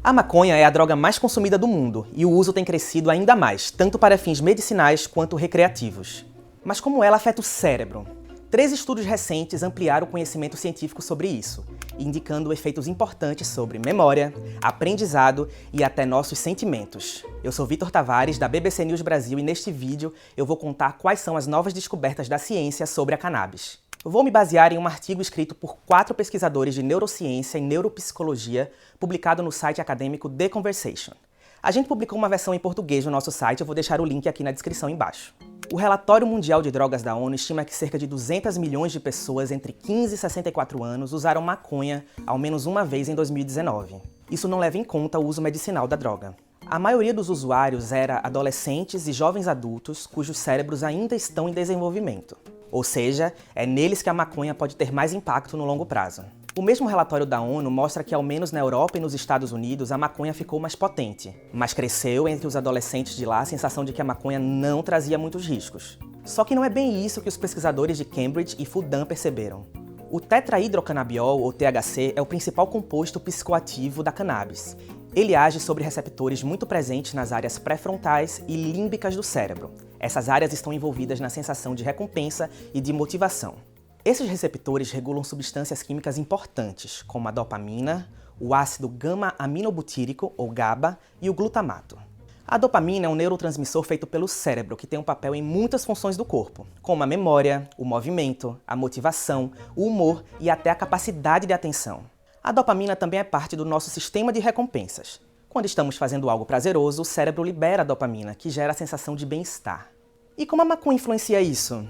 A maconha é a droga mais consumida do mundo e o uso tem crescido ainda mais, tanto para fins medicinais quanto recreativos. Mas como ela afeta o cérebro? 3 estudos recentes ampliaram o conhecimento científico sobre isso, indicando efeitos importantes sobre memória, aprendizado e até nossos sentimentos. Eu sou Vitor Tavares, da BBC News Brasil, e neste vídeo eu vou contar quais são as novas descobertas da ciência sobre a cannabis. Vou me basear em um artigo escrito por 4 pesquisadores de neurociência e neuropsicologia, publicado no site acadêmico The Conversation. A gente publicou uma versão em português no nosso site, eu vou deixar o link aqui na descrição embaixo. O Relatório Mundial de Drogas da ONU estima que cerca de 200 milhões de pessoas entre 15 e 64 anos usaram maconha ao menos uma vez em 2019. Isso não leva em conta o uso medicinal da droga. A maioria dos usuários era adolescentes e jovens adultos cujos cérebros ainda estão em desenvolvimento. Ou seja, é neles que a maconha pode ter mais impacto no longo prazo. O mesmo relatório da ONU mostra que, ao menos na Europa e nos Estados Unidos, a maconha ficou mais potente, mas cresceu entre os adolescentes de lá a sensação de que a maconha não trazia muitos riscos. Só que não é bem isso que os pesquisadores de Cambridge e Fudan perceberam. O tetrahidrocanabiol, ou THC, é o principal composto psicoativo da cannabis. Ele age sobre receptores muito presentes nas áreas pré-frontais e límbicas do cérebro. Essas áreas estão envolvidas na sensação de recompensa e de motivação. Esses receptores regulam substâncias químicas importantes, como a dopamina, o ácido gama-aminobutírico, ou GABA, e o glutamato. A dopamina é um neurotransmissor feito pelo cérebro, que tem um papel em muitas funções do corpo, como a memória, o movimento, a motivação, o humor e até a capacidade de atenção. A dopamina também é parte do nosso sistema de recompensas. Quando estamos fazendo algo prazeroso, o cérebro libera a dopamina, que gera a sensação de bem-estar. E como a maconha influencia isso?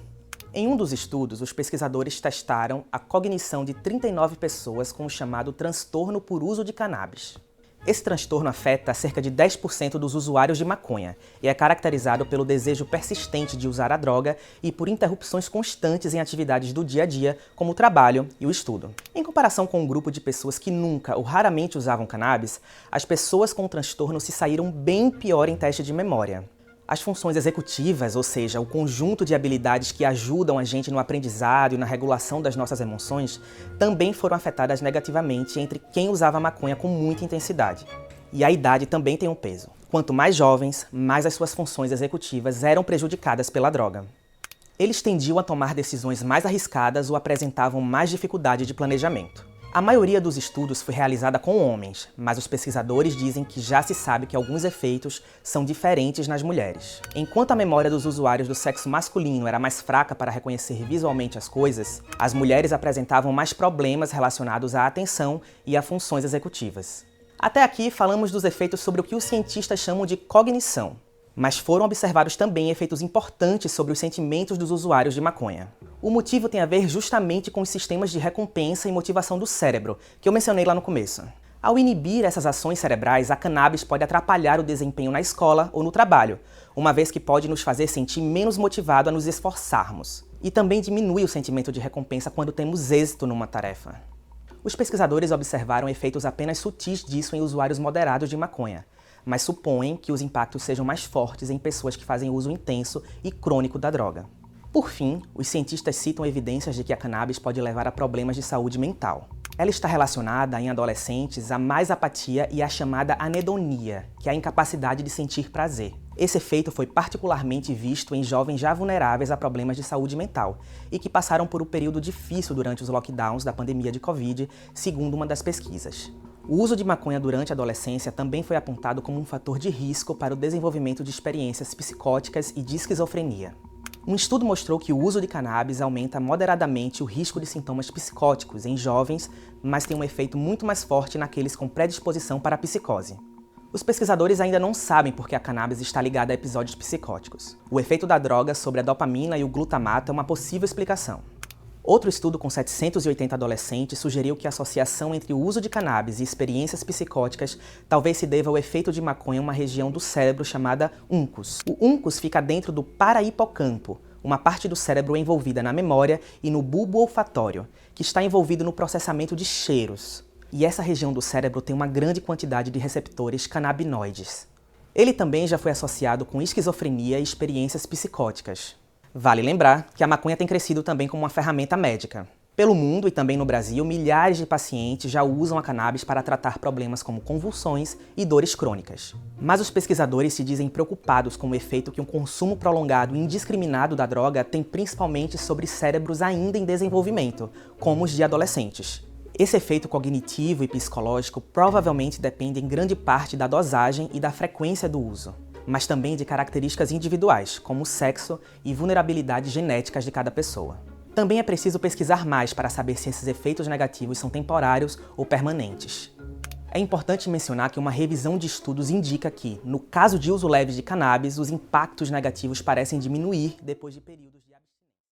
Em um dos estudos, os pesquisadores testaram a cognição de 39 pessoas com o chamado transtorno por uso de cannabis. Esse transtorno afeta cerca de 10% dos usuários de maconha e é caracterizado pelo desejo persistente de usar a droga e por interrupções constantes em atividades do dia a dia, como o trabalho e o estudo. Em comparação com um grupo de pessoas que nunca ou raramente usavam cannabis, as pessoas com o transtorno se saíram bem pior em teste de memória. As funções executivas, ou seja, o conjunto de habilidades que ajudam a gente no aprendizado e na regulação das nossas emoções, também foram afetadas negativamente entre quem usava maconha com muita intensidade. E a idade também tem um peso. Quanto mais jovens, mais as suas funções executivas eram prejudicadas pela droga. Eles tendiam a tomar decisões mais arriscadas ou apresentavam mais dificuldade de planejamento. A maioria dos estudos foi realizada com homens, mas os pesquisadores dizem que já se sabe que alguns efeitos são diferentes nas mulheres. Enquanto a memória dos usuários do sexo masculino era mais fraca para reconhecer visualmente as coisas, as mulheres apresentavam mais problemas relacionados à atenção e a funções executivas. Até aqui falamos dos efeitos sobre o que os cientistas chamam de cognição, mas foram observados também efeitos importantes sobre os sentimentos dos usuários de maconha. O motivo tem a ver justamente com os sistemas de recompensa e motivação do cérebro, que eu mencionei lá no começo. Ao inibir essas ações cerebrais, a cannabis pode atrapalhar o desempenho na escola ou no trabalho, uma vez que pode nos fazer sentir menos motivado a nos esforçarmos. E também diminui o sentimento de recompensa quando temos êxito numa tarefa. Os pesquisadores observaram efeitos apenas sutis disso em usuários moderados de maconha, mas supõem que os impactos sejam mais fortes em pessoas que fazem uso intenso e crônico da droga. Por fim, os cientistas citam evidências de que a cannabis pode levar a problemas de saúde mental. Ela está relacionada em adolescentes a mais apatia e a chamada anedonia, que é a incapacidade de sentir prazer. Esse efeito foi particularmente visto em jovens já vulneráveis a problemas de saúde mental e que passaram por um período difícil durante os lockdowns da pandemia de Covid, segundo uma das pesquisas. O uso de maconha durante a adolescência também foi apontado como um fator de risco para o desenvolvimento de experiências psicóticas e de esquizofrenia. Um estudo mostrou que o uso de cannabis aumenta moderadamente o risco de sintomas psicóticos em jovens, mas tem um efeito muito mais forte naqueles com predisposição para a psicose. Os pesquisadores ainda não sabem por que a cannabis está ligada a episódios psicóticos. O efeito da droga sobre a dopamina e o glutamato é uma possível explicação. Outro estudo com 780 adolescentes sugeriu que a associação entre o uso de cannabis e experiências psicóticas talvez se deva ao efeito de maconha em uma região do cérebro chamada uncus. O uncus fica dentro do parahipocampo, uma parte do cérebro envolvida na memória e no bulbo olfatório, que está envolvido no processamento de cheiros. E essa região do cérebro tem uma grande quantidade de receptores canabinoides. Ele também já foi associado com esquizofrenia e experiências psicóticas. Vale lembrar que a maconha tem crescido também como uma ferramenta médica. Pelo mundo e também no Brasil, milhares de pacientes já usam a cannabis para tratar problemas como convulsões e dores crônicas. Mas os pesquisadores se dizem preocupados com o efeito que um consumo prolongado e indiscriminado da droga tem principalmente sobre cérebros ainda em desenvolvimento, como os de adolescentes. Esse efeito cognitivo e psicológico provavelmente depende em grande parte da dosagem e da frequência do uso, mas também de características individuais, como o sexo e vulnerabilidades genéticas de cada pessoa. Também é preciso pesquisar mais para saber se esses efeitos negativos são temporários ou permanentes. É importante mencionar que uma revisão de estudos indica que, no caso de uso leve de cannabis, os impactos negativos parecem diminuir depois de períodos